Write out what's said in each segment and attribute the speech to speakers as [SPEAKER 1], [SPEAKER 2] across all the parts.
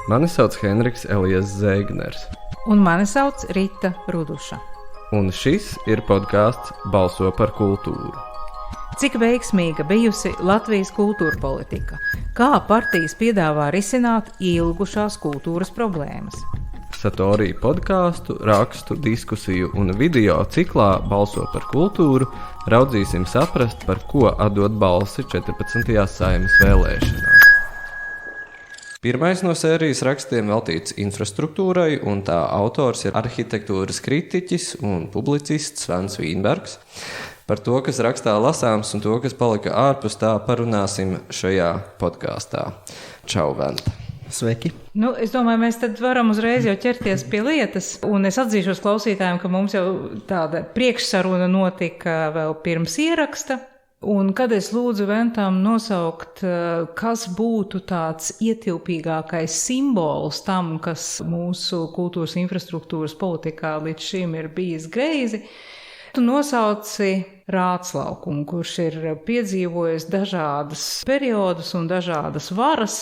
[SPEAKER 1] Mani sauc Henriks Elijas Zēgners.
[SPEAKER 2] Un mani sauc Rita Ruduša.
[SPEAKER 1] Un šis ir podcasts Balso par kultūru.
[SPEAKER 2] Cik veiksmīga bijusi Latvijas kultūra politika? Kā partijas piedāvā risināt ilgušās kultūras problēmas?
[SPEAKER 1] Satorī podkāstu, rakstu, diskusiju un video ciklā Balso par kultūru raudzīsim saprast, par ko atdot balsi 14. Saeimas vēlēšanās. Pirmais no sērijas rakstiem veltīts infrastruktūrai, un tā autors ir arhitektūras kritiķis un publicists Svens Vīnbergs. Par to, kas rakstā lasāms un to, kas palika ārpus tā, parunāsim šajā podkāstā. Čau, Venta!
[SPEAKER 3] Sveiki!
[SPEAKER 2] Es domāju, mēs tad varam uzreiz jau ķerties pie lietas, un es atzīšos klausītājiem, ka mums jau tāda priekšsaruna notika vēl pirms ieraksta, un kad es lūdzu Ventam nosaukt, kas būtu tāds ietilpīgākais simbols tam, kas mūsu kultūras infrastruktūras politikā līdz šim ir bijis greizi, tu nosauci Rātslaukumu, kurš ir piedzīvojis dažādas periodus un dažādas varas,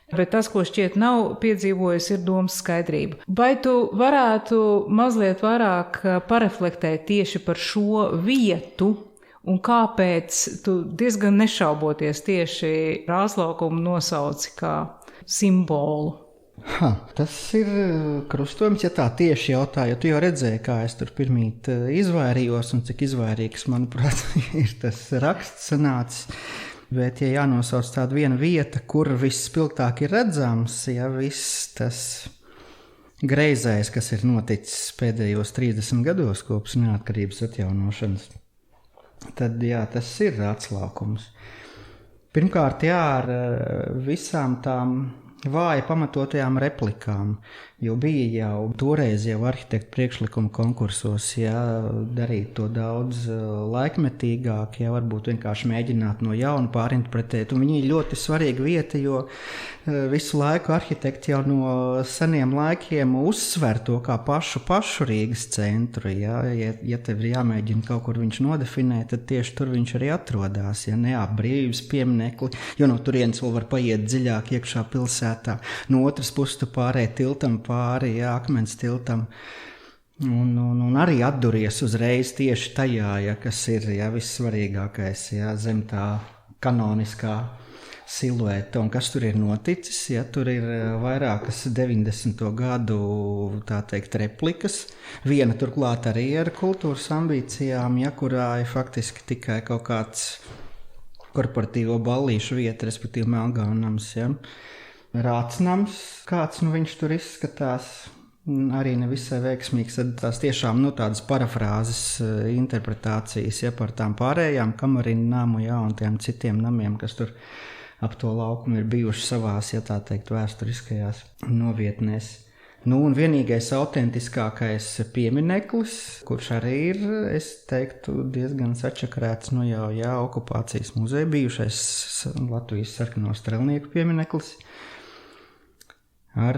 [SPEAKER 2] bet tas, ko šķiet nav piedzīvojis, ir domas skaidrība. Vai tu varētu mazliet vairāk pareflektēt tieši par šo vietu un kāpēc tu diezgan nešauboties tieši Rātslaukumu nosauci kā simbolu?
[SPEAKER 3] Tas ir krustojums, ja tā tieši jautāja, jo tu jau redzēji, kā es tur pirmīt izvairījos un cik izvairīgs, manuprāt, ir tas raksts sanācis. Bet, ja jānosauc tāda viena vieta, kur visspilgtāk ir redzams, ja viss tas greizais, kas ir noticis pēdējos 30 gados kopš neatkarības atjaunošanas, tad jā, tas ir Rātslaukums. Pirmkārt, jā, ar visām tām vāji pamatotajām replikām, jo bija jau toreiz jau arhitektu priekšlikuma konkursos, darīt to daudz laikmetīgāk, varbūt vienkārši mēģināt no jauna pārinterpretēt. Un viņi ir ļoti svarīga vieta, jo visu laiku arhitekti jau no seniem laikiem uzsver to kā pašu Rīgas centru. Ja tev ir jāmēģina kaut kur viņš nodefinēt, tad tieši tur viņš arī atrodās. Brīvības pieminekli, jo no turienes vēl var paiet dziļāk iekšā pilsētā. No otras puses tu pārēj tiltam pāri, akmens tiltam. Un arī atduries uzreiz tieši tajā, kas ir vissvarīgākais, zem tā kanoniskā silueta. Un kas tur ir noticis? Tur ir vairākas 90. gadu, tā teikt, replikas. Viena turklāt arī ar kultūras ambīcijām, kurā ir faktiski tikai kaut kāds korporatīvo ballīšu vieta, respektīvi Melngāvnams, Rātsnams, kāds viņš tur izskatās, arī nevisai veiksmīgs. Tad tās tiešām tādas parafrāzes interpretācijas par tām pārējām Kamarina namu un tiem citiem namiem, kas tur ap to laukumu ir bijuši savās, tā teikt, vēsturiskajās novietnēs. Un vienīgais autentiskākais piemineklis, kurš arī ir, es teiktu, diezgan sačakarēts okupācijas muzeja, bijušais Latvijas sarkano strelnieku piemineklis, ar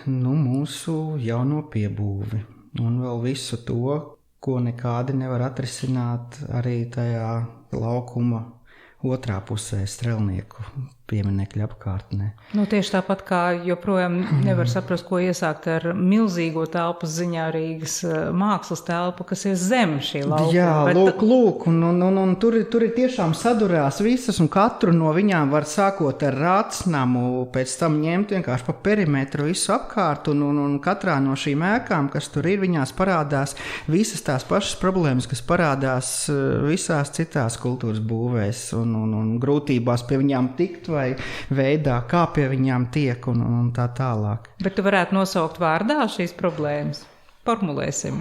[SPEAKER 3] mūsu jauno piebūvi. Un vēl visu to, ko nekādi nevar atrisināt arī tajā laukuma otrā pusē strelnieku pieminekļa apkārtnē.
[SPEAKER 2] Tieši tāpat kā joprojām nevar saprast, ko iesākt ar milzīgo telpas ziņā Rīgas mākslas telpu, kas ir zem šī laukuma.
[SPEAKER 3] Jā, lūk, un tur ir tiešām sadurās visas, un katru no viņām var sākot ar Rātsnamu, pēc tam ņemt vienkārši pa perimetru visu apkārt, un katrā no šīm ēkām, kas tur ir, viņās parādās visas tās pašas problēmas, kas parādās visās citās kultūras būvēs, un grūtībās pie viņām tikt vai veidā, kā pie viņām tiek un tā tālāk.
[SPEAKER 2] Bet tu varētu nosaukt vārdā šīs problēmas? Formulēsim.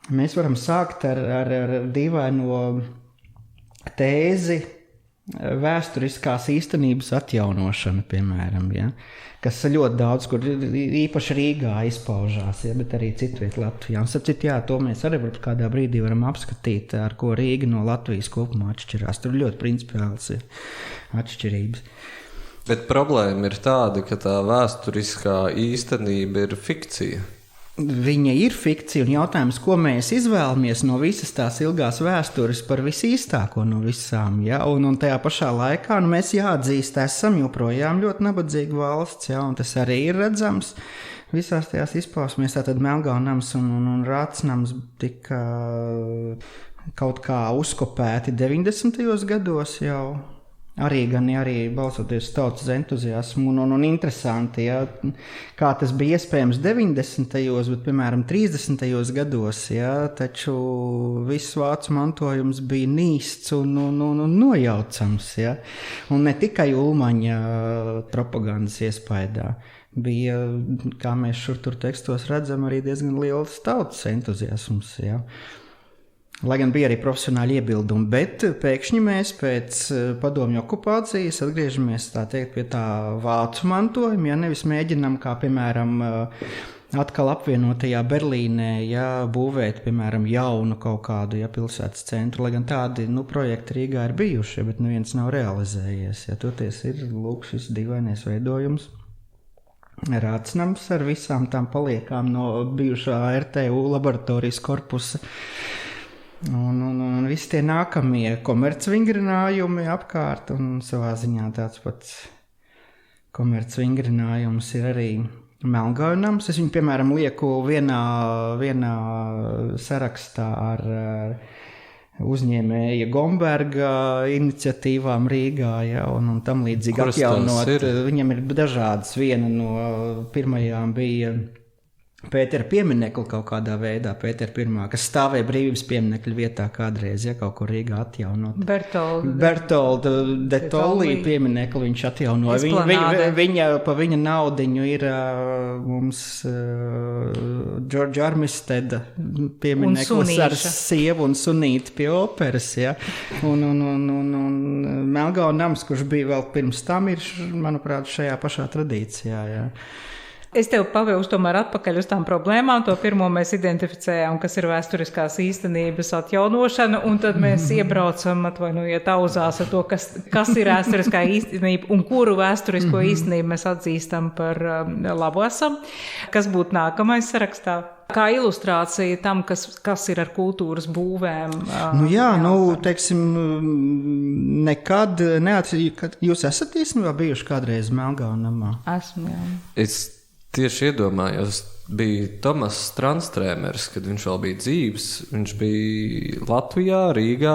[SPEAKER 3] Mēs varam sākt ar dīvaino tēzi vēsturiskās īstenības atjaunošana, piemēram, kas ļoti daudz, kur īpaši Rīgā izpaužās, bet arī citviet Latvijā. Un sapcīt, to mēs arī kādā brīdī varam apskatīt, ar ko Rīga no Latvijas kopumā atšķirās. Tur ļoti principiāls atšķirības.
[SPEAKER 1] Bet problēma ir tāda, ka tā vēsturiskā īstenība ir fikcija.
[SPEAKER 3] viņa ir fikcija un jautājums, ko mēs izvēlamies no visas tās ilgās vēstures par visīstāko no visām. Ja? Un tajā pašā laikā mēs jāatzīst, esam joprojām ļoti nabadzīga valsts, ja? Un tas arī ir redzams. Visās tajās izpausmēs, tātad Melngāvnams un Rātsnams tika kaut kā uzkopēti 90. gados jau. Arī balsoties tautas entuziasmu un interesanti, ja, kā tas bija iespējams 90. bet, piemēram, 30. gados, ja, taču viss vācu mantojums bija nīsts un nojaucams, ja, un ne tikai Ulmaņa propagandas iespaidā. Bija, kā mēs šur tur tekstos redzam, arī diezgan liels tautas entuziasms, ja. Lai gan bija arī profesionāli iebildumi, bet pēkšņi mēs pēc padomju okupācijas atgriežamies, tā teikt, pie tā vācu mantojuma, ja nevis mēģinam, kā piemēram, atkal apvienotajā Berlīnē, ja būvēt, piemēram, jaunu kaut kādu pilsētas centru, lai gan tādi projekti Rīgā ir bijuši, bet neviens nav realizējies. Ja toties ir lūk šis dīvainais veidojums. Rātsnams ar visām tām paliekām no bijušā RTU laboratorijas korpusa. Un visi tie nākamie komercvingrinājumi apkārt, un savā ziņā tāds pats komercvingrinājums ir arī Melngāvnams. Es viņu, piemēram, lieku vienā sarakstā ar uzņēmēja Gomberga iniciatīvām Rīgā, ja, un tam līdzīgi atjaunot. Viņam ir dažādas, viena no pirmajām bija Pētera pieminekli kaut kādā veidā, Pētera pirmā, kas stāvēja brīvības pieminekļa vietā kādreiz, ja kaut kur Rīgā atjaunot. Bertolda de Tolli pieminekli viņš atjaunoja. Viņa naudiņu ir mums George Armisteda piemineklis ar sievu un sunīti pie operas, ja. Un Melngāvnams, kurš bija vēl pirms tam, ir, manuprāt, šajā pašā tradīcijā, ja.
[SPEAKER 2] Es tev pavilšu tomēr atpakaļ uz tām problēmām. To pirmo mēs identificējām, kas ir vēsturiskās īstenības atjaunošana, un tad mēs iebraucam, atvainojiet, auzās ar to, kas ir vēsturiskā īstenība un kuru vēsturisko īstenību mēs atzīstam par labu esam. Kas būtu nākamais sarakstā? Kā ilustrācija tam, kas ir ar kultūras būvēm?
[SPEAKER 3] Teiksim, nekad neatceros, jūs esat īstenībā bijuši kādreiz Melngāvnamā?
[SPEAKER 2] Esmu, jā.
[SPEAKER 1] Es tieši iedomājos, bija Tomas Strandstrēmers, kad viņš vēl bija dzīves. Viņš bija Latvijā, Rīgā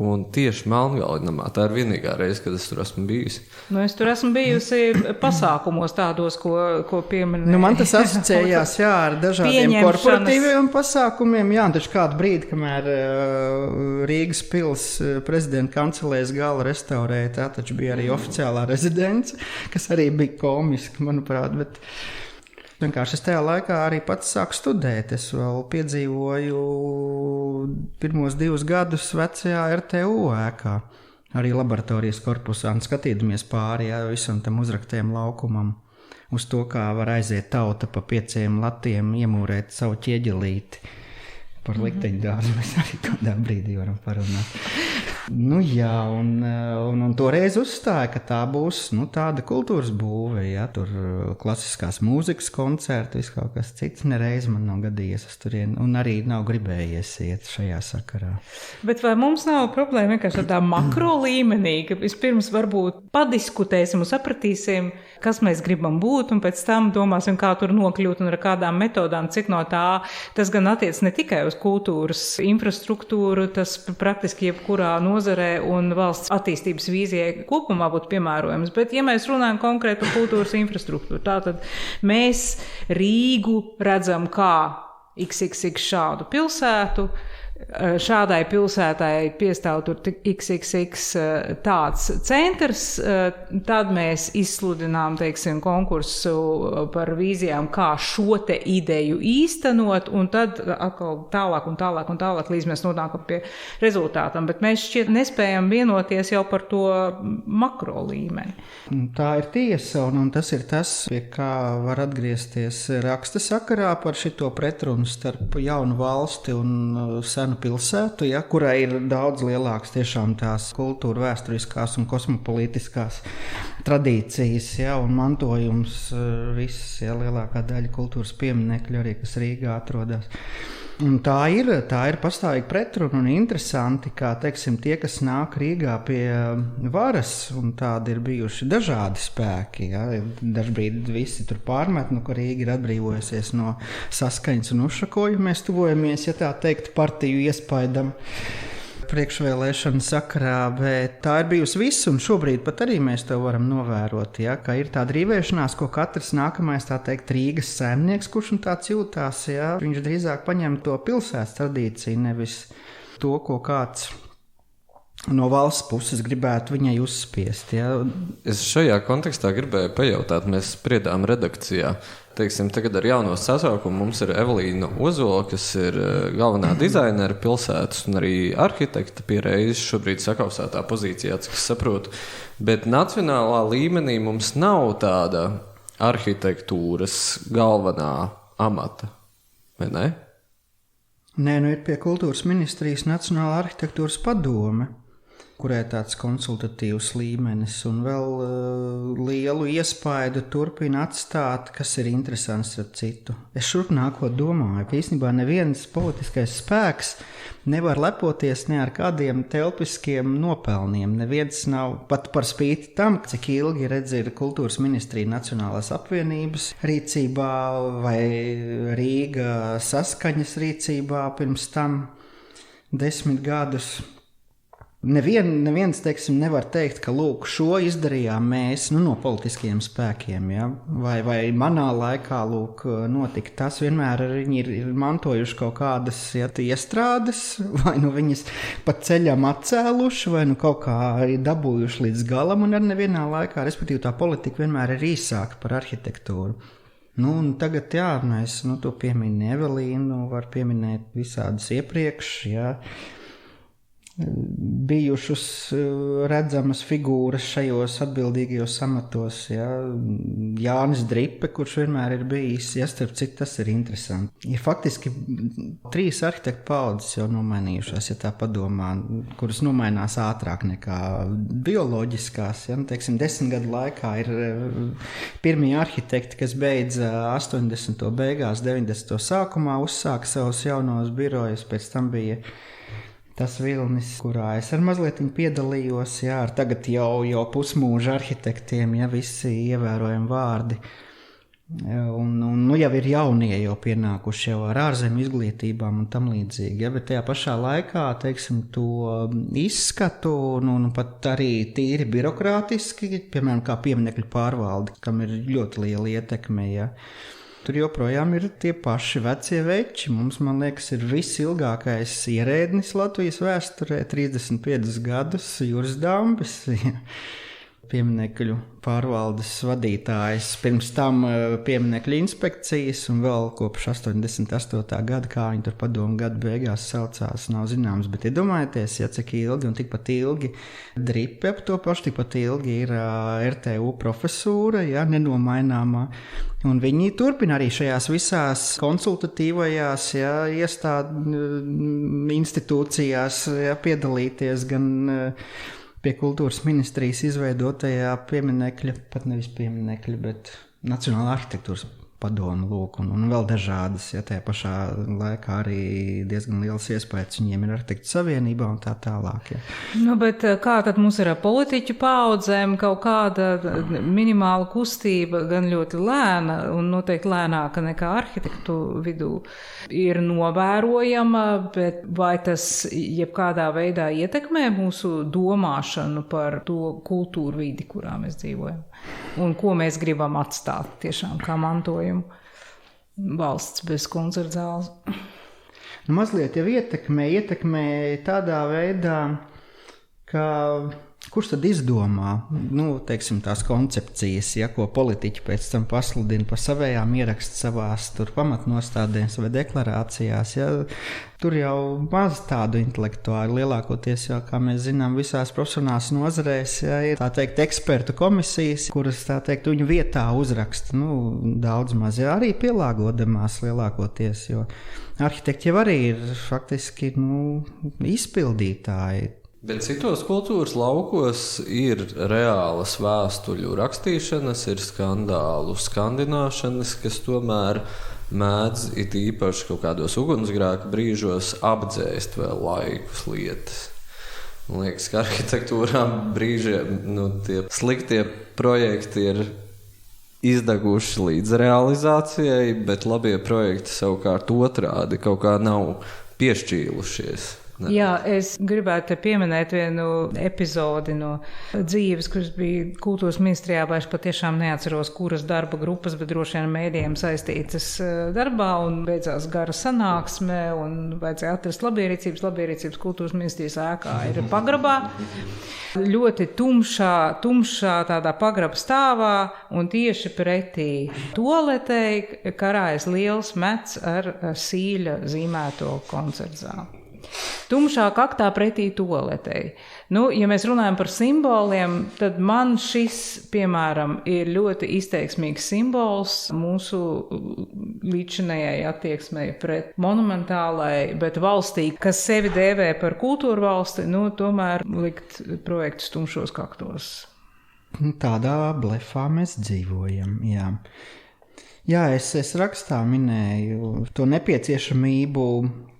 [SPEAKER 1] un tieši Melngāvnamā. Tā ir vienīgā reize, kad es tur esmu bijusi.
[SPEAKER 2] Es tur esmu bijusi pasākumos tādos, ko pieminēju.
[SPEAKER 3] Man tas asociējās, ar dažādiem korporatīviem pasākumiem. Taču kādu brīdi, kamēr Rīgas pils prezidenta kancelēs gala restaurēja, tā taču bija arī oficiālā rezidence, kas arī bija komiski, manuprāt, bet vienkārši es tajā laikā arī pats sāku studēt. Es vēl piedzīvoju pirmos 2 gadus vecajā RTU ēkā, arī laboratorijas korpusā, un skatīdamies pāri visam tam uzraktiem laukumam, uz to, kā var aiziet tauta pa 5 latiem, iemūrēt savu ķieģelīti. Par likteņdārzu mēs arī kādā brīdī varam parunāt. Un toreiz uzstāja, ka tā būs tāda kultūras būve, tur klasiskās mūzikas koncerti, viss kaut kas cits. Nereiz man nav gadījies uz turieni, un arī nav gribējies iet šajā sakarā.
[SPEAKER 2] Bet vai mums nav problēma vienkārši tādā makro līmenī, ka vispirms varbūt padiskutēsim un sapratīsim, kas mēs gribam būt, un pēc tam domāsim, kā tur nokļūt un ar kādām metodām, cik no tā, tas gan attiec ne tikai uz kultūras infrastruktūru, tas praktiski jebkurā nozarē un valsts attīstības vīzijai kopumā būtu piemērojams. Bet, ja mēs runājam konkrēti par kultūras infrastruktūru, tātad mēs Rīgu redzam kā XXX šādu pilsētu, šādai pilsētai piestāv tur XXX tāds centrs, tad mēs izsludinām, teiksim, konkursu par vīzijām, kā šo te ideju īstenot, un tad atkal tālāk, līdz mēs nonākam pie rezultātam. Bet mēs šķiet nespējam vienoties jau par to makro līmeni.
[SPEAKER 3] Tā ir tiesa, un tas ir tas, pie kā var atgriezties raksta sakarā par šito pretrunu starp jaunu valsti un senu senu pilsētu, ja, kurai ir daudz lielākas tiešām tās kultūra vēsturiskās un kosmopolitiskās tradīcijas, ja, un mantojums viss, ja, lielākā daļa kultūras pieminekļu arī, kas Rīgā atrodas. Un tā ir pastāvīgi pretruna un interesanti, kā, teiksim, tie, kas nāk Rīgā pie varas, un tādi ir bijuši dažādi spēki, ja, dažbrīd visi tur pārmet, ka Rīga ir atbrīvojusies no saskaņas un uzšakojumu, mēs tuvojamies, ja tā teikt, partiju iespaidam priekšvēlēšanu sakarā, bet tā ir bijusi viss, un šobrīd pat arī mēs to varam novērot, ja, ka ir tāda rīvēšanās, ko katrs nākamais, tā teikt, Rīgas saimnieks, kurš un tāds jūtās, ja, viņš drīzāk paņem to pilsētas tradīciju, nevis to, ko kāds no valsts puses gribētu viņai uzspiest. Ja.
[SPEAKER 1] Es šajā kontekstā gribēju pajautāt, mēs spriedām redakcijā. Teiksim, tagad ar jauno sasaukumu mums ir Evelīna Ozola, kas ir galvenā dizainera pilsētas un arī arhitekta pie reizes šobrīd sakausētā pozīcijā, cik es saprotu. Bet nacionālā līmenī mums nav tāda arhitektūras galvenā amata, vai ne?
[SPEAKER 3] Nē, ir pie kultūras ministrijas Nacionālā arhitektūras padome, kurai tāds konsultatīvs līmenis un vēl lielu iespaidu turpina atstāt, kas ir interesants ar citu. Es šurp nākot domāju, ka īstenībā neviens politiskais spēks nevar lepoties ne ar kādiem telpiskiem nopelniem. Neviens nav pat par spīti tam, cik ilgi ir kultūras ministrija Nacionālās apvienības rīcībā vai Rīga saskaņas rīcībā pirms tam 10 gadus. Neviens, teiksim, nevar teikt, ka lūk, šo izdarījām mēs no politiskiem spēkiem, ja? vai manā laikā lūk, notika tas. Vienmēr viņi ir mantojuši kaut kādas iestrādes, vai viņas pa ceļam atcēluši, vai kaut kā dabūjuši līdz galam, un arī nevienā laikā, respektīvi tā politika vienmēr ir īsāka par arhitektūru. Un tagad, jā, mēs to pieminam Evelīnu, var pieminēt visādas iepriekš, jā. Bijušas redzamas figūras šajos atbildīgajos amatos, ja? Jānis Dripe, kurš vienmēr ir bijis, ja, starp citu, tas ir interesanti. Ir faktiski 3 arhitektu paudzes jau nomainījušās, ja tā padomā, kuras nomainās ātrāk nekā bioloģiskās. Ja? Teiksim, 10 gadu laikā ir pirmie arhitekti, kas beidza 80. beigās, 90. sākumā, uzsāka savus jaunos birojus, pēc tam bija tas vilnis, kurā es ar mazliet piedalījos, jā, ar tagad jau pusmūža arhitektiem, ja, visi ievērojami vārdi. Un jau ir jaunie jau pienākuši jau ar ārzemju izglītībām un tam līdzīgi, ja, bet tajā pašā laikā, teiksim, to izskatu un pat arī tīri birokrātiski, piemēram, kā pieminekļu pārvalde, kam ir ļoti liela ietekme, ja. Tur joprojām ir tie paši vecie veči. Mums, man liekas, ir visilgākais ierēdnis Latvijas vēsturē, 35 gadus, Juris Dambis, pieminekļu pārvaldes vadītājs, pirms tam pieminekļu inspekcijas un vēl kopš 88. gada, kā viņi tur padomu gadu beigās saucās, nav zināms, bet iedomājieties, ja cik ilgi un tikpat ilgi Dripe ap to pašu, tikpat ilgi ir RTU profesūra, ja, nenomaināmā, un viņi turpina arī šajās visās konsultatīvajās, ja, institūcijās, ja, piedalīties gan pie kultūras ministrijas izveidotajā pieminekļa, pat nevis pieminekļa, bet Nacionālā arhitektūras padome, lūk, un vēl dažādas, ja tajā pašā laikā arī diezgan liels iespējas viņiem ir arhitektu savienībā un tā tālāk. Ja.
[SPEAKER 2] Bet kā tad mums ir ar politiķu paudzēm, kaut kāda minimāla kustība, gan ļoti lēna un noteikti lēnāka nekā arhitektu vidū ir novērojama, bet vai tas jebkādā veidā ietekmē mūsu domāšanu par to kultūru vidi, kurā mēs dzīvojam? Un ko mēs gribam atstāt tiešām kā mantojumu valsts bez koncerta zāles?
[SPEAKER 3] Mazliet jau ietekmē tādā veidā, ka kurš tad izdomā, teiksim, tās koncepcijas, ko politiķi pēc tam pasludina par savējām, ieraksta savās pamatnostādēs vai deklarācijās. Ja? Tur jau maz tādu intelektuālu, lielākoties jau, kā mēs zinām, visās profesionālās nozarēs, ir tā teikt ekspertu komisijas, kuras, tā teikt, viņu vietā uzraksta, daudz maz, arī pielāgodamās lielākoties, jo arhitekti jau arī ir faktiski, izpildītāji.
[SPEAKER 1] Bet citos kultūras laukos ir reālas vēstuļu rakstīšanas, ir skandālu skandināšanas, kas tomēr mēdz it īpaši kaut kādos ugunsgrēka brīžos apdzēst vēl laikus lietas. Man liekas, ka arhitektūrā brīžiem tie sliktie projekti ir izdeguši līdz realizācijai, bet labie projekti savukārt otrādi kaut kā nav piešķīlušies. Ne.
[SPEAKER 2] Jā, es gribētu pieminēt vienu epizodi no dzīves, kuras bija kultūras ministrijā, vai es patiešām neatceros, kuras darba grupas, bet droši vien mēdījiem saistītas darbā, un beidzās gara sanāksme, un vajadzēja atrast labierīcības kultūras ministrijas ēkā ir pagrabā. Ļoti tumšā tādā pagraba stāvā, un tieši pretī toaletei karājas liels mets ar sīļa zīmēto koncertzāli. Tumšā kaktā pretī toaletei. Ja mēs runājam par simboliem, tad man šis, piemēram, ir ļoti izteiksmīgs simbols mūsu līdzinējai attieksmei pret monumentālai, bet valstī, kas sevi dēvē par kultūru valsti, tomēr likt projektus tumšos kaktos.
[SPEAKER 3] Tādā blefā mēs dzīvojam, jā. Jā, es rakstā minēju to nepieciešamību.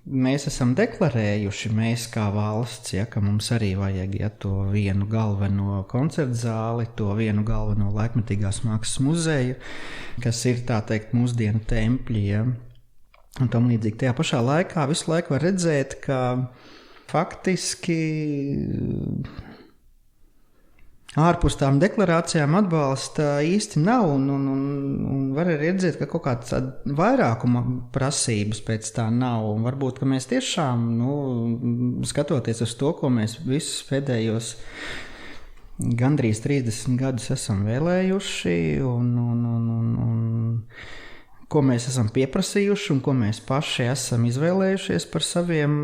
[SPEAKER 3] Mēs esam deklarējuši, mēs kā valsts, ka mums arī vajag to vienu galveno koncertzāli, to vienu galveno laikmetīgās mākslas muzeju, kas ir, tā teikt, mūsdienu tempļi. Ja? Un tam līdzīgi tajā pašā laikā visu laiku var redzēt, ka faktiski ārpus tām deklarācijām atbalsta īsti nav, un var arī redzēt, ka kaut kāds vairākuma prasības pēc tā nav. Un varbūt, ka mēs tiešām, skatoties uz to, ko mēs visus pēdējos gandrīz 30 gadus esam vēlējuši, un ko mēs esam pieprasījuši un ko mēs paši esam izvēlējušies par saviem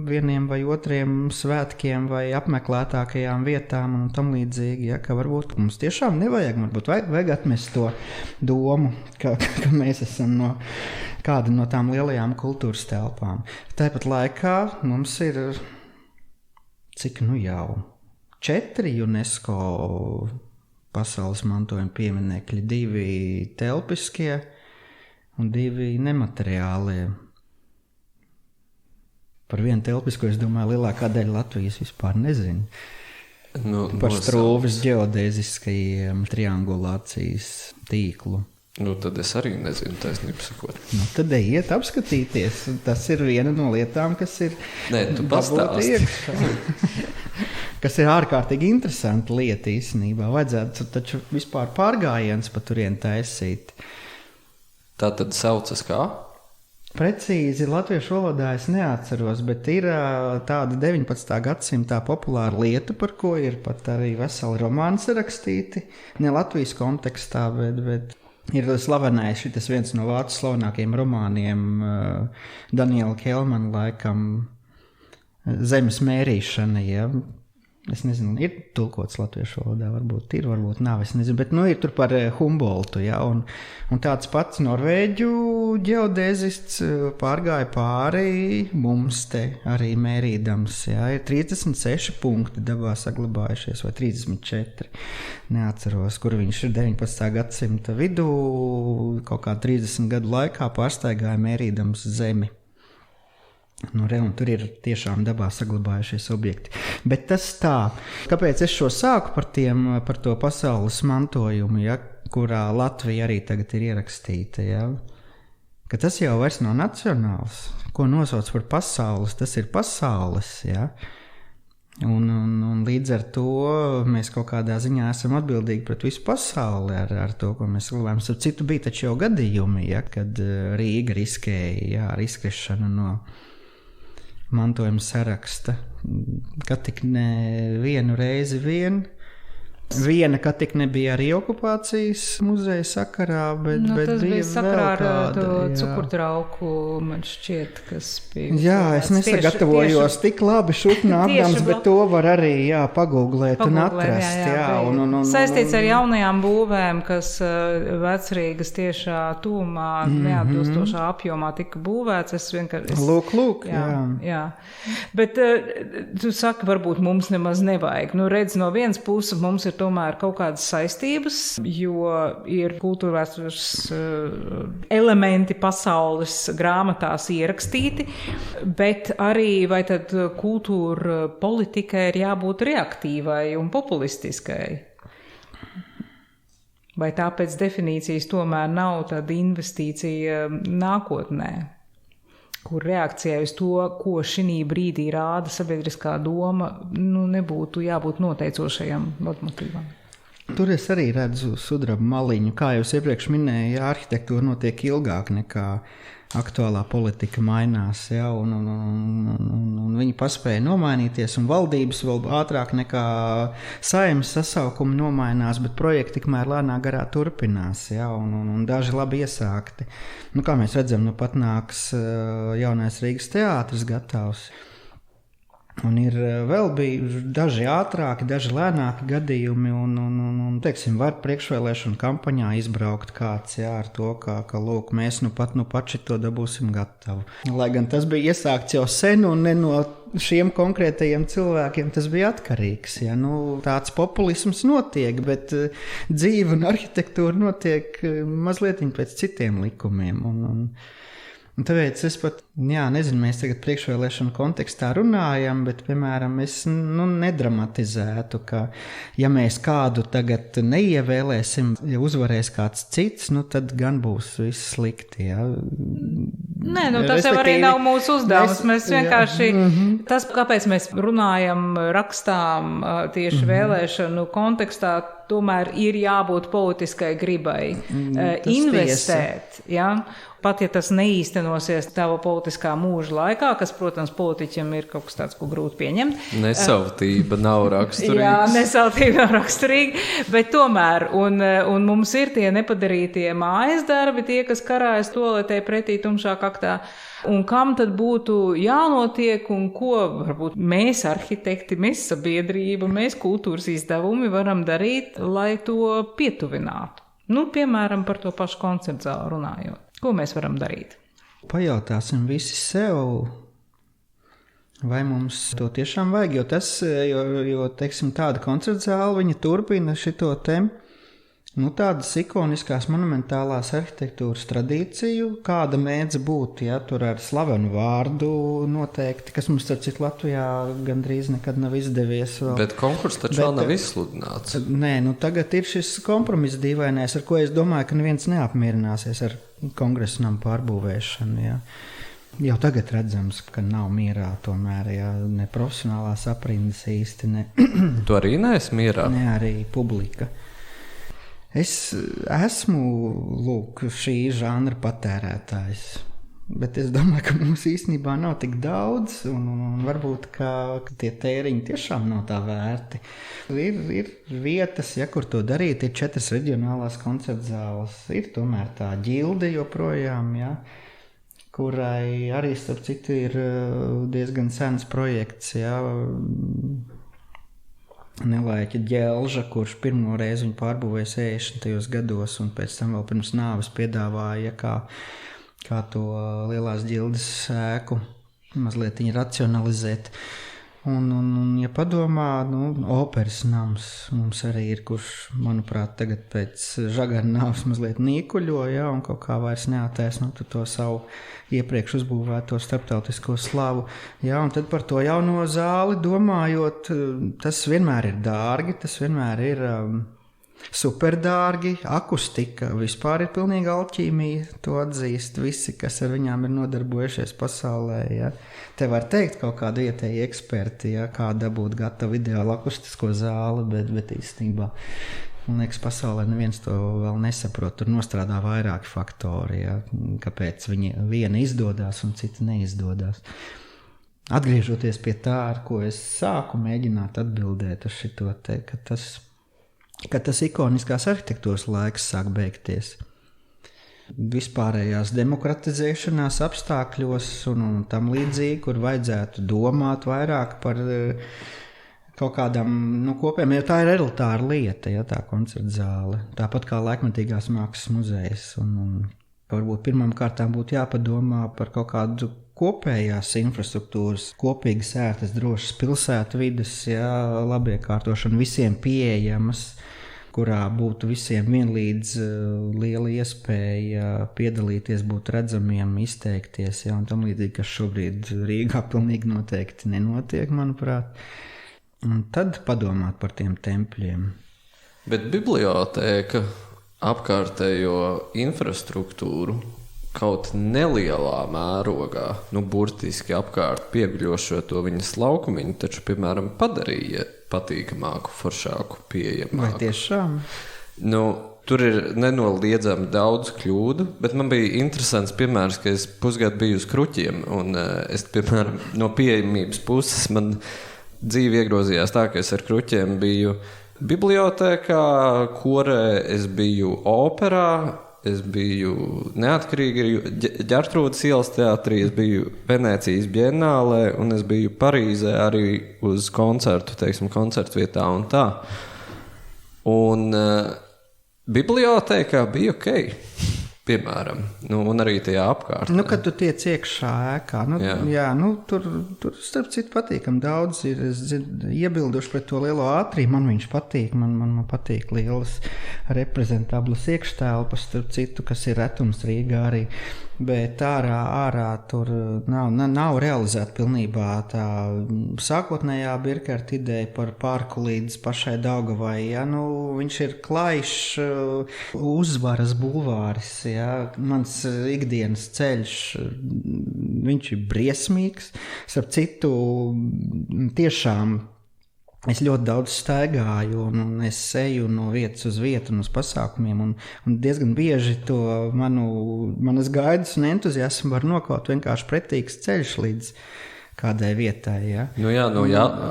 [SPEAKER 3] vieniem vai otriem svētkiem vai apmeklētākajām vietām un tam līdzīgi, ka varbūt mums tiešām nevajag, varbūt vajag atmest to domu, ka mēs esam kāda no tām lielajām kultūras telpām. Tāpat laikā mums ir, cik jau 4 UNESCO pasaules mantojuma pieminekļi, 2 telpiskie un 2 nemateriālie. Par vienu telpisko, es domāju, lielākā daļa Latvijas vispār nezina. Par Strūves ģeodēziskajiem triangulācijas tīklu.
[SPEAKER 1] Tad es arī nezinu, taisnību sakot.
[SPEAKER 3] Tad ejiet apskatīties. Tas ir viena no lietām, kas ir...
[SPEAKER 1] Nē, tu pastāsti.
[SPEAKER 3] Kas ir ārkārtīgi interesanta lieta īstenībā. Vajadzētu taču vispār pārgājiens pa turien taisīt.
[SPEAKER 1] Tā tad saucas kā?
[SPEAKER 3] Precīzi latviešu valodā es neatceros, bet ir tāda 19. gadsimtā populāra lieta, par ko ir pat arī veseli romāni sarakstīti. Ne Latvijas kontekstā, bet ir slavenais šitas viens no vācu slavenākajiem romāniem Daniela Kelmana laikam Zemes mērīšana, ja. Es nezinu, ir tulkots latviešu valodā, varbūt ir, varbūt nav, es nezinu, bet ir tur par Humboldtu, ja, un tāds pats norvēģu ģeodēzists pārgāja pāri mums te arī mērīdams, ja, ir 36 punkti dabā saglabājušies, vai 34, neatceros, kur viņš ir 19. gadsimta vidū, kaut kā 30 gadu laikā pārstaigāja mērīdams Zemi. Un tur ir tiešām dabā saglabājušies objekti. Bet tas tā, kāpēc es šo sāku par to pasaules mantojumu, ja, kurā Latvija arī tagad ir ierakstīta, ja, ka tas jau vairs nav nacionāls. Ko nosauc par pasaules, tas ir pasaules, ja. Un līdz ar to mēs kaut kādā ziņā esam atbildīgi pret visu pasauli ar to, ko mēs glabājam. Ar citu bija taču jau gadījumi, ja, kad Rīga riskēja ar izkrišanu mantojuma saraksta. Kad tik ne vienu reizi viena, kad tik nebija arī okupācijas muzeja sakarā, bet
[SPEAKER 2] tas bija sakarā ar to
[SPEAKER 3] jā.
[SPEAKER 2] cukurtrauku, man šķiet, kas bija.
[SPEAKER 3] Jā, es nesagatavojos tik labi šutnā apdams, bet to var arī, pagooglēt un atrast. Un
[SPEAKER 2] saistīts ar jaunajām būvēm, kas Vecrīgas tiešā tūmā neatbilstošā apjomā tika būvēts.
[SPEAKER 3] Lūk,
[SPEAKER 2] jā. Bet tu saki, varbūt mums nemaz nevajag. Redz, no vienas puses mums ir tomēr kaut kādas saistības, jo ir kultūrvēstures elementi pasaules grāmatās ierakstīti, bet arī vai tad kultūra politikai ir jābūt reaktīvai un populistiskai? Vai tā pēc definīcijas tomēr nav tāda investīcija nākotnē, kur reakcijai uz to, ko šī brīdī rāda sabiedriskā doma, nebūtu jābūt noteicošajam motīvam?
[SPEAKER 3] Tur es arī redzu sudraba maliņu. Kā jau iepriekš minēju, arhitektūra notiek ilgāk nekā aktuālā politika mainās, un viņi paspēja nomainīties, un valdības vēl ātrāk nekā Saeimas sasaukumi nomainās, bet projekti tikmēr lēnā garā turpinās, un daži labi iesākti. Kā mēs redzam, pat nāks jaunais Rīgas teātris gatavs. Un ir vēl bijuši daži ātrāki, daži lēnāki gadījumi, un teiksim, var priekšvēlēšanu kampaņā izbraukt kāds, ar to, ka lūk, mēs pat šito dabūsim gatavu. Lai gan tas bija iesākts jau sen, un ne no šiem konkrētajiem cilvēkiem tas bija atkarīgs. Tāds populisms notiek, bet dzīve un arhitektūra notiek mazliet pēc citiem likumiem. Un tāpēc es pat, nezinu, mēs tagad priekšvēlēšanu kontekstā runājam, bet, piemēram, es nedramatizētu, ka, ja mēs kādu tagad neievēlēsim, ja uzvarēs kāds cits, tad gan būs viss slikti,
[SPEAKER 2] Nē, tas jau arī nav mūsu uzdevums. Mēs vienkārši, tas, kāpēc mēs runājam, rakstām tieši vēlēšanu kontekstā, tomēr ir jābūt politiskai gribai investēt, Pat, ja tas neīstenosies tava politiskā mūža laikā, kas, protams, politiķiem ir kaut kas tāds, ko grūti pieņemt.
[SPEAKER 1] Nesautība nav raksturīga.
[SPEAKER 2] Jā, nesautība nav raksturīga, bet tomēr, un mums ir tie nepadarītie mājas darbi, tie, kas karājas toaletē pretī tumšāk aktā, un kam tad būtu jānotiek, un ko varbūt mēs arhitekti, mēs sabiedrība, mēs kultūras izdevumi varam darīt, lai to pietuvinātu. Piemēram, par to pašu konceptu zāli runājot. Ko mēs varam darīt?
[SPEAKER 3] Pajautāsim visi sev, vai mums to tiešām vajag, jo teiksim, tāda koncerta zāle, viņa turpina šito tādas ikoniskās monumentālās arhitektūras tradīciju, kāda mēdz būt, tur ar slavenu vārdu noteikti, kas mums starp Latvijā gandrīz nekad nav izdevies vēl.
[SPEAKER 1] Bet konkurss taču vēl nav izsludināts.
[SPEAKER 3] Nē, tagad ir šis kompromiss dīvainais, ar ko es domāju, ka neviens neapmierināsies ar Kongresa namu pārbūvēšanu, Jau tagad redzams, ka nav mierā tomēr, ne profesionālās aprindas īsti, ne.
[SPEAKER 1] Tu arī neesi mierā?
[SPEAKER 3] Ne arī publika. Es esmu, šī žanra patērētājs, bet es domāju, ka mums īstenībā nav tik daudz, un varbūt, ka tie tēriņi tiešām nav tā vērti. Ir vietas, kur to darīt, ir 4 reģionālās koncerta zāles, ir tomēr tā ģilde joprojām, kurai arī, starp citu, ir diezgan sens projekts, Nelaiķa Ģelža, kurš pirmo reizi viņu pārbūvēja 60. gados un pēc tam vēl pirms nāves piedāvāja, kā to lielās ģildes ēku mazliet racionalizēt. Un ja padomā, operas nams mums arī ir, kurš, manuprāt, tagad pēc Žagara nāves mazliet nīkuļo, un kaut kā vairs neataisno to savu iepriekš uzbūvēto starptautisko slavu. Un tad par to jauno zāli domājot, tas vienmēr ir dārgi, tas vienmēr ir superdārgi, akustika vispār ir pilnīga alķīmija, to atzīst visi, kas ar viņām ir nodarbojušies pasaulē. Te var teikt kaut kādu vietēju eksperti, kā dabūt gatavu ideālu akustisko zāli, bet īstenībā, man liekas, pasaulē neviens to vēl nesaprot. Tur nostrādā vairāki faktori, kāpēc viena izdodas un cita neizdodas. Atgriežoties pie tā, ar ko es sāku mēģināt atbildēt uz šito te, ka tas ikoniskās arhitektūras laiks sāk beigties. Vispārējās demokratizēšanās apstākļos un tam līdzīgi, kur vajadzētu domāt vairāk par kaut kādām kopējām, jo tā ir elitāra lieta, ja tā koncerta zāle. Tāpat kā laikmetīgās mākslas muzejs. Un varbūt pirmām kārtām būtu jāpadomā par kaut kādu kopējās infrastruktūras, kopīgas ērtas, drošas pilsētu vides, labiekārtošana visiem pieejamas, kurā būtu visiem vienlīdz liela iespēja piedalīties, būt redzamiem, izteikties, un tam līdzīgi, kas šobrīd Rīgā pilnīgi noteikti nenotiek, manuprāt. Un tad padomāt par tiem tempļiem.
[SPEAKER 1] Bet bibliotēka apkārtējo infrastruktūru kaut nelielā mērogā, burtiski apkārt pieguļošo to viņas laukumiņu, taču, piemēram, padarīja patīkamāku, foršāku, pieejamāku.
[SPEAKER 3] Vai tiešām?
[SPEAKER 1] Tur ir nenoliedzami daudz kļūdu, bet man bija interesants piemērs, ka es pusgadu biju uz Kruķiem, un es, piemēram, no pieejamības puses man dzīve iegrozījās tā, ka es ar Kruķiem biju bibliotēkā, korē, es biju operā, es biju neatkarīgi Ģertrūdes ielas teātrī, es biju Venēcijas bienālē, un es biju Parīzē arī uz koncertu, koncertu vietā un tā. Un bibliotēkā bija ok, piemēram, un arī tajā apkārt.
[SPEAKER 3] Kad tu tiec iekšā ēkā, tur starp citu patīkam daudz ir iebilduši pret to lielo ātriju, man viņš patīk, man patīk lielas reprezentablas iekštēlpas, starp citu, kas ir retums Rīgā arī, bet ārā tur nav realizēta pilnībā tā sākotnējā Birkerta ideja par parku līdz pašai Daugavai, viņš ir klaišs uzvaras bulvāris, mans ikdienas ceļš, viņš ir briesmīgs, starp citu, tiešām es ļoti daudz staigāju un es eju no vietas uz vietu un uz pasākumiem un diezgan bieži to manas gaidas un entuziasmu var nokaut vienkārši pretīgs ceļš līdz kādai vietai,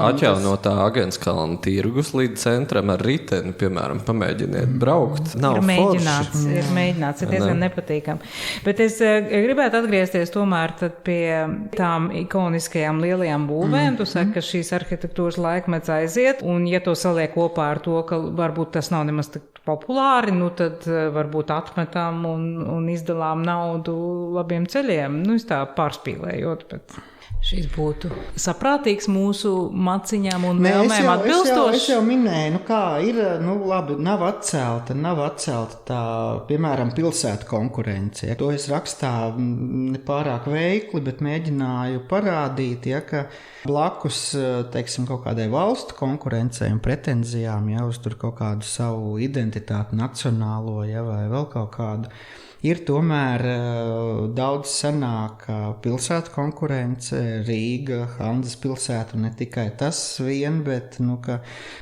[SPEAKER 1] atjaunotā Agenskalna tirgus līdz centram ar riteni, piemēram, pamēģiniet braukt. Nav forši.
[SPEAKER 2] Ir mēģināts, ir diezgan nepatīkami. Bet es gribētu atgriezties tomēr tad pie tām ikoniskajām lielajām būvēm. Tu saki, ka šīs arhitektūras laikmets aiziet, un ja to saliek kopā ar to, ka varbūt tas nav nemaz tik populāri, tad varbūt atmetam un izdalām naudu labiem ceļiem. Es tā pārspīlējot, bet šis būtu saprātīgs mūsu maciņām un vēlmēm atbilstoši.
[SPEAKER 3] Es jau minēju, kā ir, labi, nav atcelta tā, piemēram, pilsētu konkurence. To es rakstā nepārāk veikli, bet mēģināju parādīt, ka blakus, kaut kādai valstu konkurencei un pretenzijām, uz tur kaut kādu savu identitāti nacionālo, vai vēl kaut kādu, ir tomēr daudz senāka pilsētu konkurence, Rīga, Hanzas pilsēta, un ne tikai tas vien, bet, ka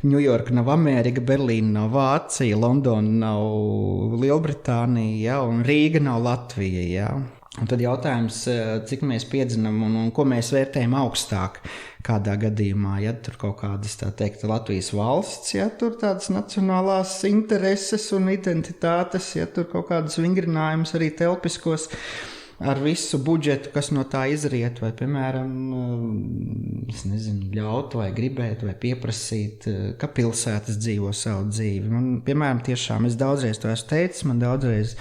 [SPEAKER 3] Ņujorka nav Amerika, Berlīna nav Vācija, Londona nav Lielbritānija, un Rīga nav Latvija, Un tad jautājums, cik mēs piedzinām un ko mēs vērtējam augstāk kādā gadījumā, ja tur kaut kādas, tā teikt, Latvijas valsts, ja tur tādas nacionālās intereses un identitātes, ja tur kaut kādas vingrinājumus arī telpiskos ar visu budžetu, kas no tā izriet, vai, piemēram, es nezinu, ļaut vai gribēt vai pieprasīt, ka pilsētas dzīvo savu dzīvi. Man, piemēram, tiešām es daudzreiz to esmu teicis, man daudzreiz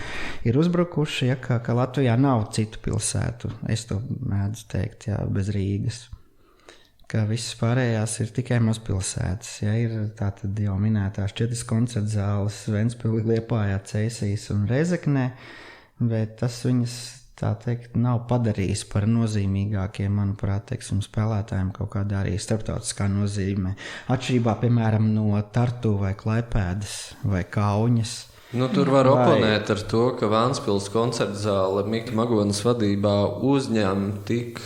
[SPEAKER 3] ir uzbrukuši, ka Latvijā nav citu pilsētu. Es to mēdzu teikt, bez Rīgas. Ka visas pārējās ir tikai mazpilsētas. Ja, ir tātad jau minētās 4 koncertzāles Ventspilī, Liepājā, Ceisīs un Rezeknē, bet tas viņas, tā teikt, nav padarījis par nozīmīgākiem, manuprāt, teiksim, spēlētājiem kaut kādā arī starptautiskā nozīmē. Atšķirībā, piemēram, no Tartu vai Klaipēdas vai Kauņas.
[SPEAKER 1] Tur var oponēt ar to, ka Ventspils koncertzāle Mika Magonas vadībā uzņem tik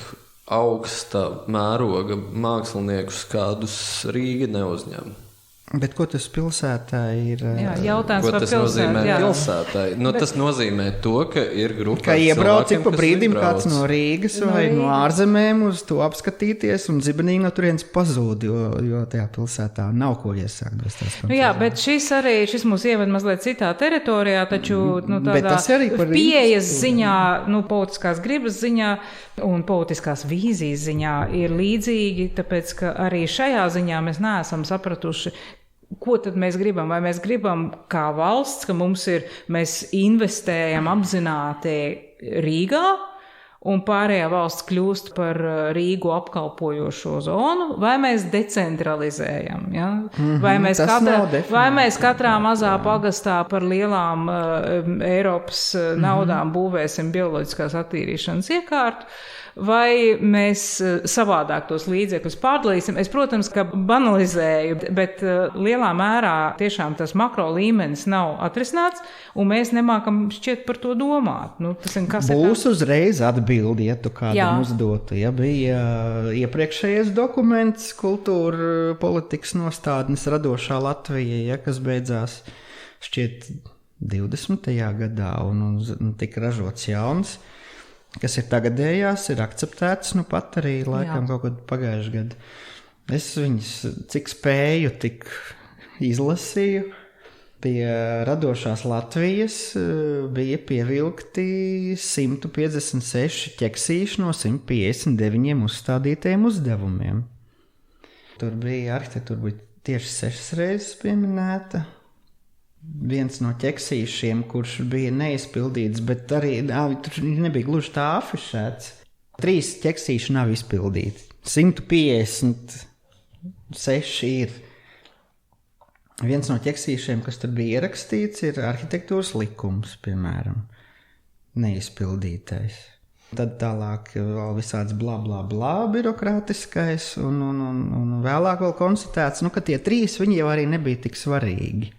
[SPEAKER 1] augsta mēroga māksliniekus, kādus Rīga neuzņem.
[SPEAKER 3] Bet ko tas pilsētā ir?
[SPEAKER 2] Jā, jautājums
[SPEAKER 1] Ko
[SPEAKER 2] par
[SPEAKER 1] tas nozīmē
[SPEAKER 2] pilsētu, jā.
[SPEAKER 1] pilsētai? Tas nozīmē to, ka ir grupa
[SPEAKER 3] Kā iebrauc
[SPEAKER 1] cilvēkiem,
[SPEAKER 3] pa
[SPEAKER 1] kas
[SPEAKER 3] brīdim
[SPEAKER 1] nebrauc.
[SPEAKER 3] kāds no Rīgas vai no ārzemēm uz to apskatīties un zibenīgi no turienes pazūd, jo tajā pilsētā nav ko iesākt bez tās
[SPEAKER 2] Jā, bet šis mūs ieved mazliet citā teritorijā, taču
[SPEAKER 3] Bet
[SPEAKER 2] tādā
[SPEAKER 3] tas arī par
[SPEAKER 2] pieejas
[SPEAKER 3] Rīgas
[SPEAKER 2] ziņā, politiskās gribas ziņā un politiskās vīzijas ziņā ir līdzīgi, tāpēc, ka arī šajā ziņā mēs neesam sapratuši, ko tad mēs gribam? Vai mēs gribam kā valsts, ka mēs investējam apzināti Rīgā un pārējā valsts kļūst par Rīgu apkalpojošo zonu, vai mēs decentralizējam? Ja? Vai mēs katrā mazā pagastā par lielām Eiropas naudām būvēsim bioloģiskās attīrīšanas iekārtu? Vai mēs savādāk tos līdzekļus pārdalīsim? Es, protams, ka banalizēju, bet lielā mērā tiešām tas makro līmenis nav atrisināts, un mēs nemākam šķiet par to domāt.
[SPEAKER 3] Būs uzreiz atbildi, ja tu kādam uzdotu. Ja bija iepriekšējais dokuments kultūra politikas nostādnes radošā Latvija, ja, kas beidzās šķiet 20. gadā un tika ražots jauns. Kas ir tagadējās, ir akceptēts, pat arī laikam kaut kad pagājuši gadu. Es viņus, cik spēju, tik izlasīju. Pie radošās Latvijas bija pievilkti 156 ķeksīši no 159 uzstādītajiem uzdevumiem. Tur bija arhitektūra bija tieši 6 reizes pieminēta. Viens no ķeksīšiem, kurš bija neizpildīts, bet arī tur nebija gluži tā afišēts. 3 ķeksīši nav izpildīti. 156 ir. Viens no ķeksīšiem, kas tur bija ierakstīts, ir arhitektūras likums, piemēram, neizpildītais. Tad tālāk vēl visāds blā, blā, blā birokrātiskais, un vēlāk vēl konstatēts, ka tie 3 viņi jau arī nebija tik svarīgi.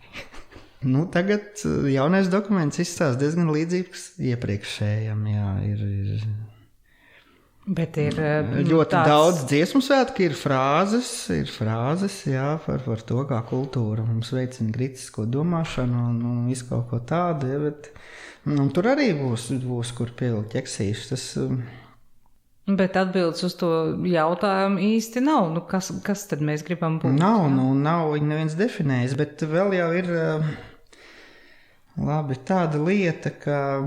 [SPEAKER 3] Tagad jaunais dokuments izstāsta diezgan līdzīgs iepriekšējam. Jā, ir
[SPEAKER 2] Bet ir
[SPEAKER 3] ļoti daudz dziesmu svētku, ir frāzes jā, par to, kā kultūra mums veicina kritisko domāšanu un visu kaut ko tādu. Ja, bet, tur arī būs kur pievilkt ķeksīšus.
[SPEAKER 2] Bet atbildes uz to jautājumu īsti nav. Kas tad mēs gribam būt?
[SPEAKER 3] Nav viņi neviens definējis, bet vēl jau ir labi tāda lieta, ka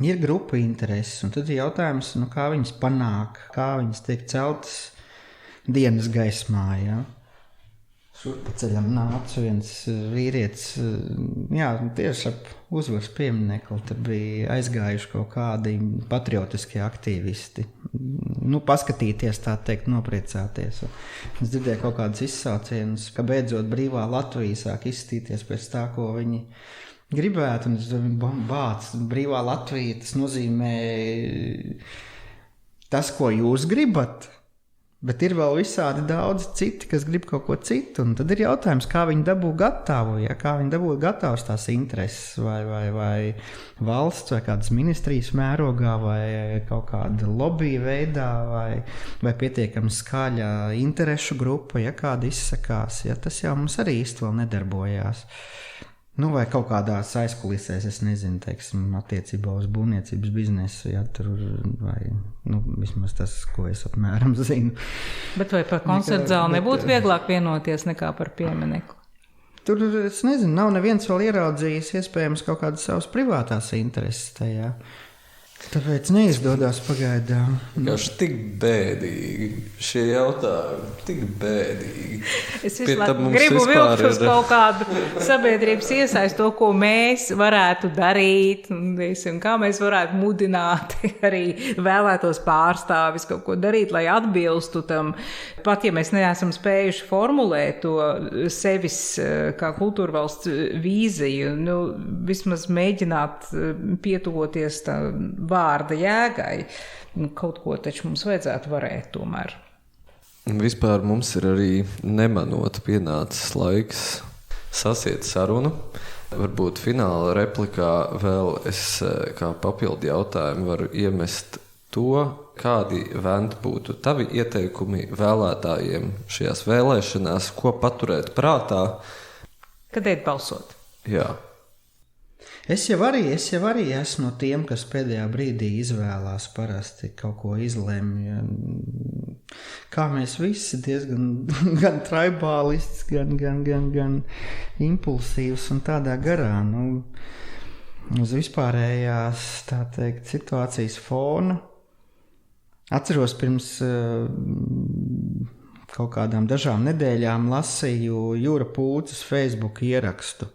[SPEAKER 3] ir grupu intereses, un tad ir jautājums, kā viņas panāk, kā viņas tiek celtas dienas gaismā. Ja? Šurpa ceļam nāca viens vīrietis, tieši ap uzvaras pieminekli, tur bija aizgājuši kaut kādi patriotiskie aktīvisti. Paskatīties, tā teikt, nopriecāties. Es dzirdēju kaut kādus izsaucienus, ka beidzot brīvā Latvija sāk izstīties pēc tā, ko viņi gribētu, un es bācu, brīvā Latvija, tas nozīmē tas, ko jūs gribat. Bet ir vēl visādi daudz citi, kas grib kaut ko citu, un tad ir jautājums, kā viņi dabū gatavu, ja? Kā viņi dabū gatavs tās intereses, vai valsts, vai kādas ministrijas mērogā, vai kaut kāda lobby veidā, vai pietiekami skaļa interešu grupa, ja kāda izsakās, ja? Tas jau mums arī īsti vēl nedarbojās. Vai kaut kādās aizkulisēs, es nezinu, teiksim, attiecībā uz būvniecības biznesu, ja tur, vai, vismaz tas, ko es apmēram zinu.
[SPEAKER 2] Bet vai par koncertu zāli nebūtu vieglāk vienoties nekā par pieminekli?
[SPEAKER 3] Tur, es nezinu, nav neviens vēl ieraudzījis iespējams kaut kādas savas privātās intereses tajā. Tāpēc neizdodas pagaidām.
[SPEAKER 1] Vienkārši tik bēdīgi šie jautājumi, tik bēdīgi.
[SPEAKER 2] Es gribu vilkt uz kaut kādu sabiedrības iesaistu, to, ko mēs varētu darīt, un kā mēs varētu mudināt arī vēlētos pārstāvis kaut ko darīt, lai atbilstu tam. Pat ja mēs neesam spējuši formulēt to sevis kā kultūrvalsts vīziju, vismaz mēģināt pietuvoties tā vārda jēgai. Kaut ko taču mums vajadzētu varēt tomēr.
[SPEAKER 1] Vispār mums ir arī nemanot pienācis laiks sasiet sarunu. Varbūt fināla replikā vēl es kā papildu jautājumu varu iemest to, kādi Vent būtu tavi ieteikumi vēlētājiem šajās vēlēšanās, ko paturēt prātā.
[SPEAKER 2] Kad iet balsot?
[SPEAKER 1] Jā.
[SPEAKER 3] Es jau arī esmu no tiem, kas pēdējā brīdī izvēlās parasti kaut ko izlemj. Kā mēs visi diezgan gan tribālists, gan impulsīvs un tādā garā. Uz vispārējās, tā teikt, situācijas fona. Atceros pirms kaut kādām dažām nedēļām lasīju Jūra Pūces Facebook ierakstu,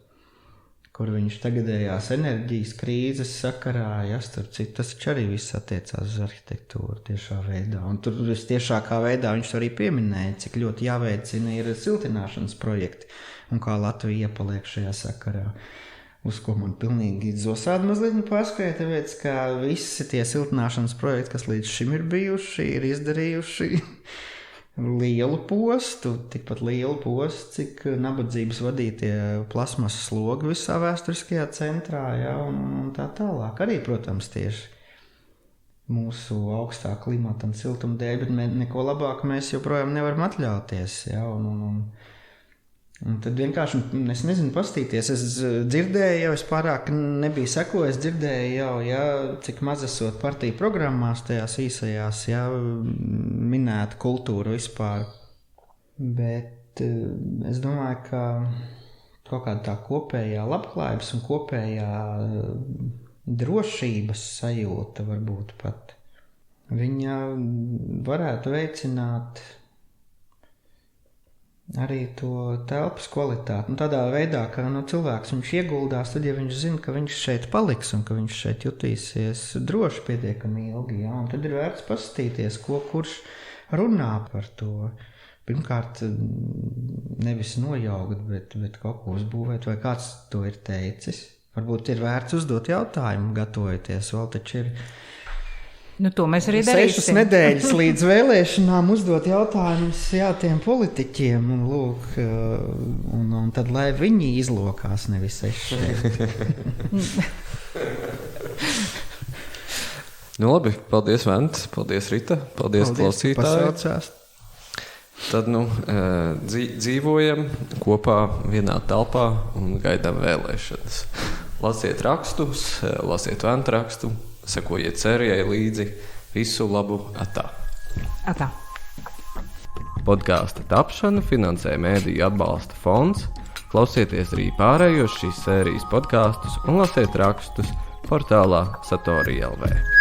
[SPEAKER 3] kur viņš tagadējās enerģijas krīzes sakarā, starp citu, tas arī viss attiecās uz arhitektūru tiešā veidā. Un tur tiešākā veidā viņš arī pieminēja, cik ļoti jāveicina ir siltināšanas projekti un kā Latvija iepaliek šajā sakarā. Uz ko man pilnīgi zosādi mazliet pārskrēja, tāpēc, ka visi tie siltināšanas projekti, kas līdz šim ir bijuši, ir izdarījuši lielu postu, tikpat lielu postu, cik nabadzības vadītie plasmasas slogi visā vēsturiskajā centrā, un tā tālāk. Arī, protams, tieši mūsu augstā klimata un siltuma dēļ, bet neko labāku mēs joprojām nevaram atļauties, un tad vienkārši, es nezinu, pastīties, es dzirdēju jau, es pārāk nebiju sekojis, dzirdēju jau, cik maz esot partiju programmās tajās īsajās, minēta kultūra vispār. Bet es domāju, ka kaut kāda tā kopējā labklājības un kopējā drošības sajūta varbūt pat, viņa varētu veicināt arī to telpas kvalitāti. Tādā veidā, ka cilvēks viņš ieguldās, tad, ja viņš zina, ka viņš šeit paliks un ka viņš šeit jutīsies droši pietiekami ilgi, un tad ir vērts paskatīties, kurš runā par to. Pirmkārt, nevis nojaukt, bet kaut ko uzbūvēt, vai kāds to ir teicis. Varbūt ir vērts uzdot jautājumu, gatavojoties, vēl taču ir
[SPEAKER 2] to mēs arī darīsim.
[SPEAKER 3] 6 nedēļas līdz vēlēšanām uzdot jautājumus tiem politiķiem, un lūk, un tad, lai viņi izlokās, nevis es šeit.
[SPEAKER 1] Labi, paldies, Vent, paldies, Rita, paldies klausītāji.
[SPEAKER 3] Pasaucās.
[SPEAKER 1] Tad, dzīvojam kopā vienā telpā un gaidām vēlēšanas. Lasiet rakstus, lasiet Vent rakstu. Sekojiet sērijai līdzi. Visu labu! Atā! Podkāsta tapšanu finansē Mēdīju atbalsta fonds. Klausieties arī pārējos šīs sērijas podkāstus un lasiet rakstus portālā Satori LV.